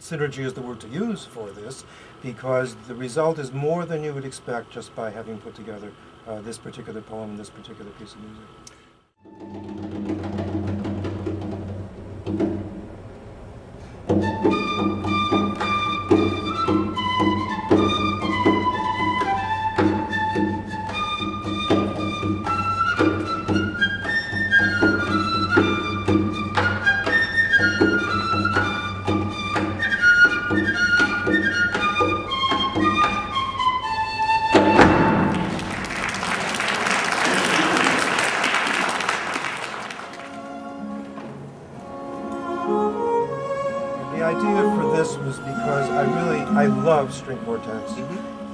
synergy is the word to use for this, because the result is more than you would expect just by having put together this particular poem and this particular piece of music. The idea for this was because I love string quartets,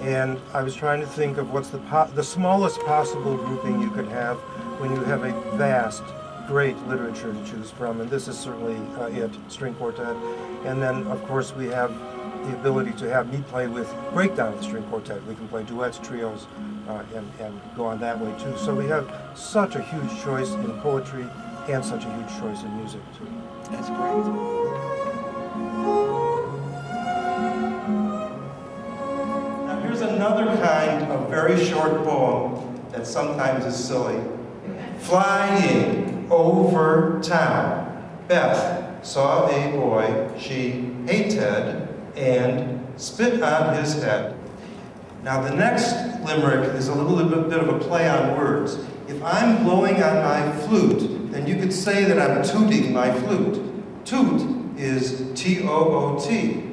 and I was trying to think of what's the smallest possible grouping you could have when you have a vast, great literature to choose from, and this is certainly it, string quartet. And then, of course, we have the ability to have me play with breakdown of the string quartet. We can play duets, trios, and go on that way too. So we have such a huge choice in poetry and such a huge choice in music too. That's great. Here's another kind of very short poem that sometimes is silly. Flying over town, Beth saw a boy she hated and spit on his head. Now the next limerick is a little bit of a play on words. If I'm blowing on my flute, then you could say that I'm tooting my flute. Toot is T-O-O-T.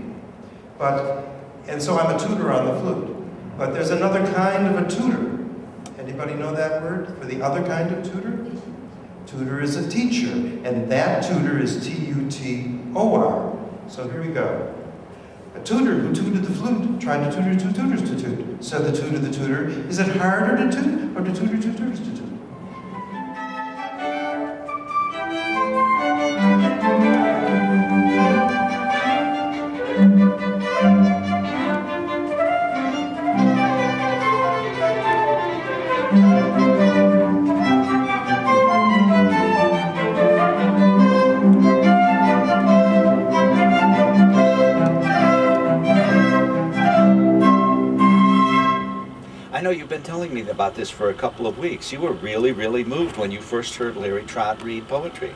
And so I'm a tutor on the flute. But there's another kind of a tutor. Anybody know that word for the other kind of tutor? Tutor is a teacher, and that tutor is T-U-T-O-R. So here we go. A tutor who tooted the flute tried to tutor two tutors to toot. Said the tutor, is it harder to toot or to tutor two tutors to toot? I know you've been telling me about this for a couple of weeks. You were really, really moved when you first heard Larry Trott read poetry.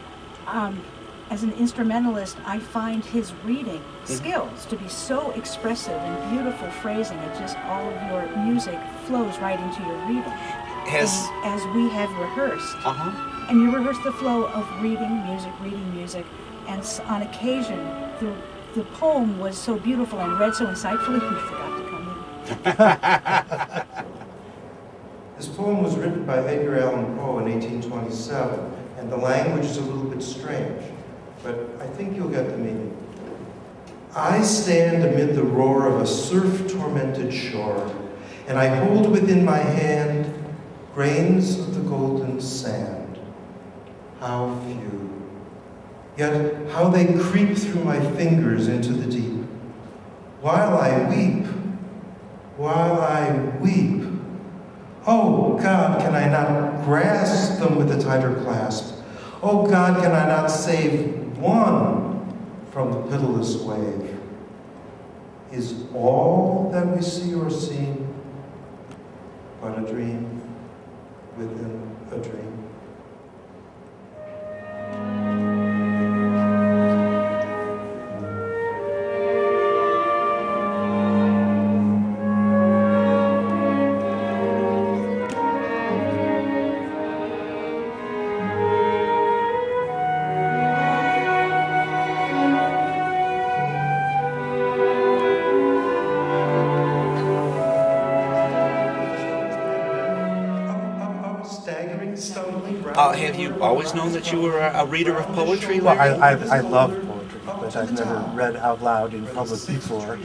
As an instrumentalist, I find his reading skills to be so expressive and beautiful phrasing. It just, all of your music flows right into your reading. As we have rehearsed. And you rehearse the flow of reading music, and on occasion, the poem was so beautiful and read so insightfully, we forgot to come in. This poem was written by Edgar Allan Poe in 1827, and the language is a little bit strange, but I think you'll get the meaning. I stand amid the roar of a surf-tormented shore, and I hold within my hand grains of the golden sand. How few, yet how they creep through my fingers into the deep. While I weep, oh God, can I not grasp them with a tighter clasp? Oh God, can I not save one from the pitiless wave? Is all that we see or seem but a dream within a dream? Have you always known that you were a reader of poetry? Well, I love poetry, but I've never read out loud in public before.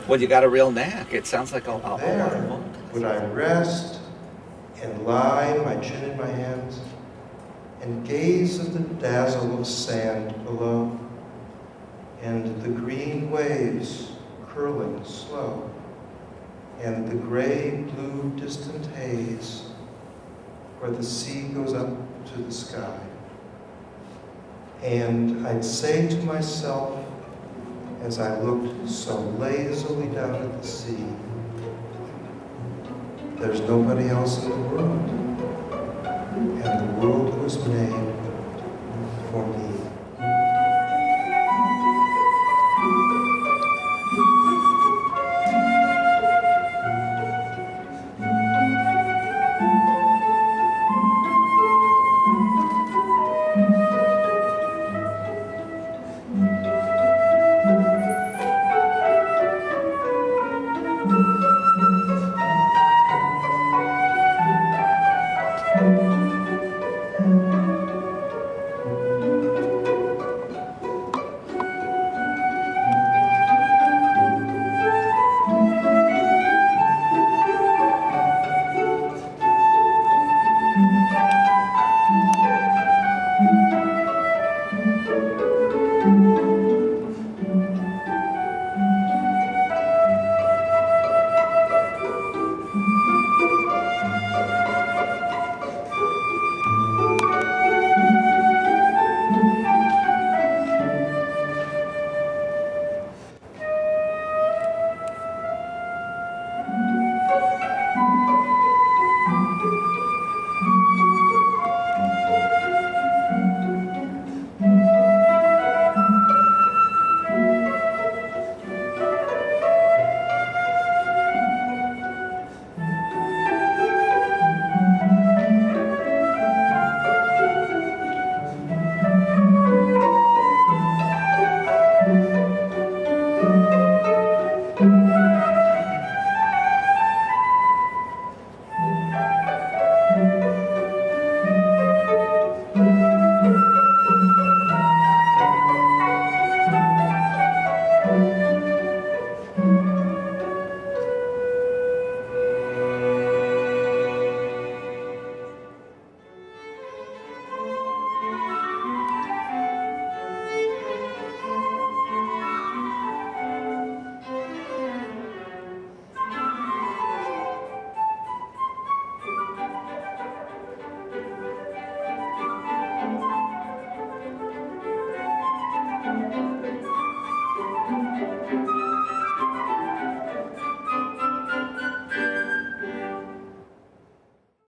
Well, you got a real knack. It sounds like a lot of fun. Would I rest and lie, my chin in my hands, and gaze at the dazzle of sand below, and the green waves curling slow, and the gray-blue distant haze where the sea goes up to the sky. And I'd say to myself, as I looked so lazily down at the sea. There's nobody else in the world, and the world was made for me.